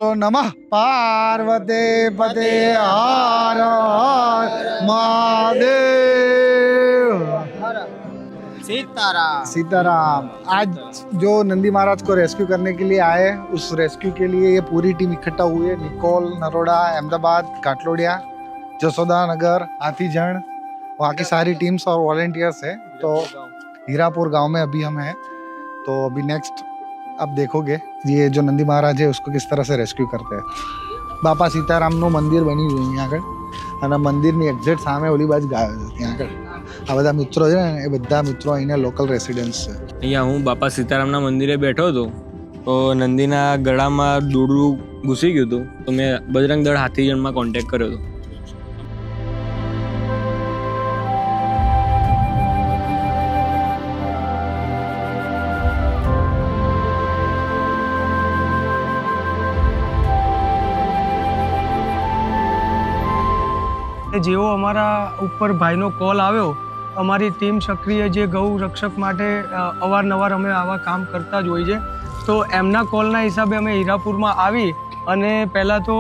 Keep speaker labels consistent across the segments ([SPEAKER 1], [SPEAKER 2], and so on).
[SPEAKER 1] तो नमः पार्वते पते हर हर महादेव। सीताराम। आज जो नंदी महाराज को रेस्क्यू करने के लिए आए, उस रेस्क्यू के लिए ये पूरी टीम इकट्ठा हुई है। निकोल, नरोड़ा, अहमदाबाद, काटलोडिया, जसोदा नगर, हाथीजन, वहाँ की सारी टीम्स और वॉलेंटियर्स है। तो हीरापुर गांव में अभी हम हैं। तो अभी नेक्स्ट आप देखोगे ये जो नंदी महाराज है उसको किस तरह से रेस्क्यू करते हैं। બાપા સીતારામનું મંદિર બની ગયું અહીંયા આગળ, અને મંદિરની એક્ઝેક્ટ સામે ઓલી બાજુ ત્યાં આગળ આ બધા મિત્રો છે ને, એ બધા મિત્રો અહીંના લોકલ રેસિડન્ટ્સ છે.
[SPEAKER 2] અહીંયા હું બાપા સીતારામના મંદિરે બેઠો હતો તો નંદીના ગળામાં દોરડું ઘૂસી ગયું હતું, તો મેં બજરંગ દળ હાથીજણમાં કોન્ટેક્ટ કર્યો હતો.
[SPEAKER 3] જેવો અમારા ઉપર ભાઈનો કોલ આવ્યો, અમારી ટીમ સક્રિય જે ગૌ રક્ષક માટે અવારનવાર અમે આવા કામ કરતા જ હોય છે, તો એમના કોલના હિસાબે અમે હીરાપુરમાં આવી અને પહેલાં તો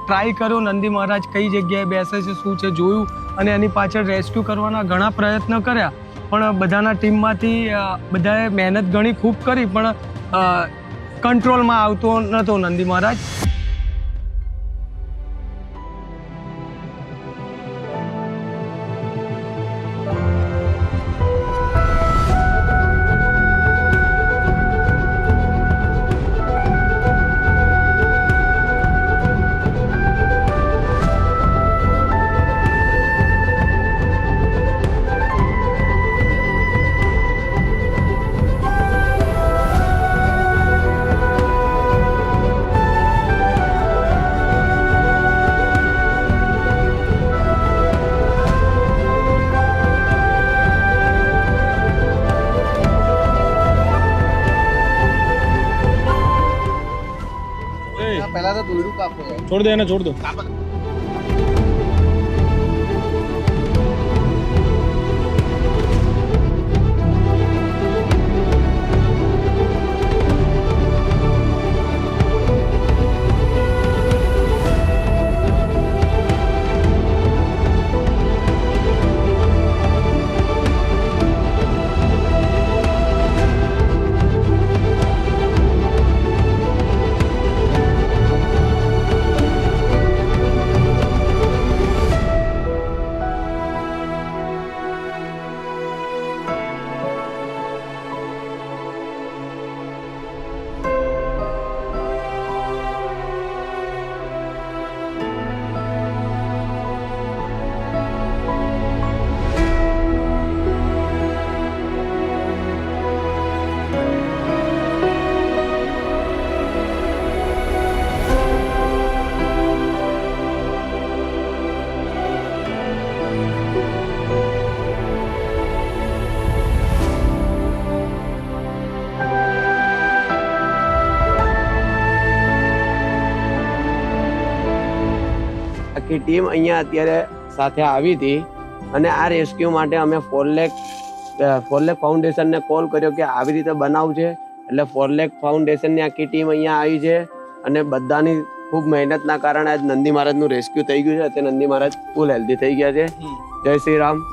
[SPEAKER 3] ટ્રાય કર્યો નંદી મહારાજ કઈ જગ્યાએ બેસે છે, શું છે જોયું, અને એની પાછળ રેસ્ક્યુ કરવાના ઘણા પ્રયત્ન કર્યા, પણ બધાના ટીમમાંથી બધાએ મહેનત ઘણી ખૂબ કરી, પણ કંટ્રોલમાં આવતો નહોતો નંદી મહારાજ.
[SPEAKER 1] પહેલા તો દોરડું કાપો,
[SPEAKER 2] છોડ દે એને, છોડ દો.
[SPEAKER 4] આખી ટીમ અહીંયા અત્યારે સાથે આવી હતી અને આ રેસ્ક્યુ માટે અમે ફોરલેક ફાઉન્ડેશનને કોલ કર્યો કે આવી રીતે બનાવ છે, એટલે ફોરલેક ફાઉન્ડેશનની આખી ટીમ અહીંયા આવી છે અને બધાની ખૂબ મહેનતના કારણે આજ નંદી મહારાજનું રેસ્ક્યુ થઈ ગયું છે. અત્યારે નંદી મહારાજ ફૂલ હેલ્ધી થઈ ગયા છે. જય શ્રી રામ.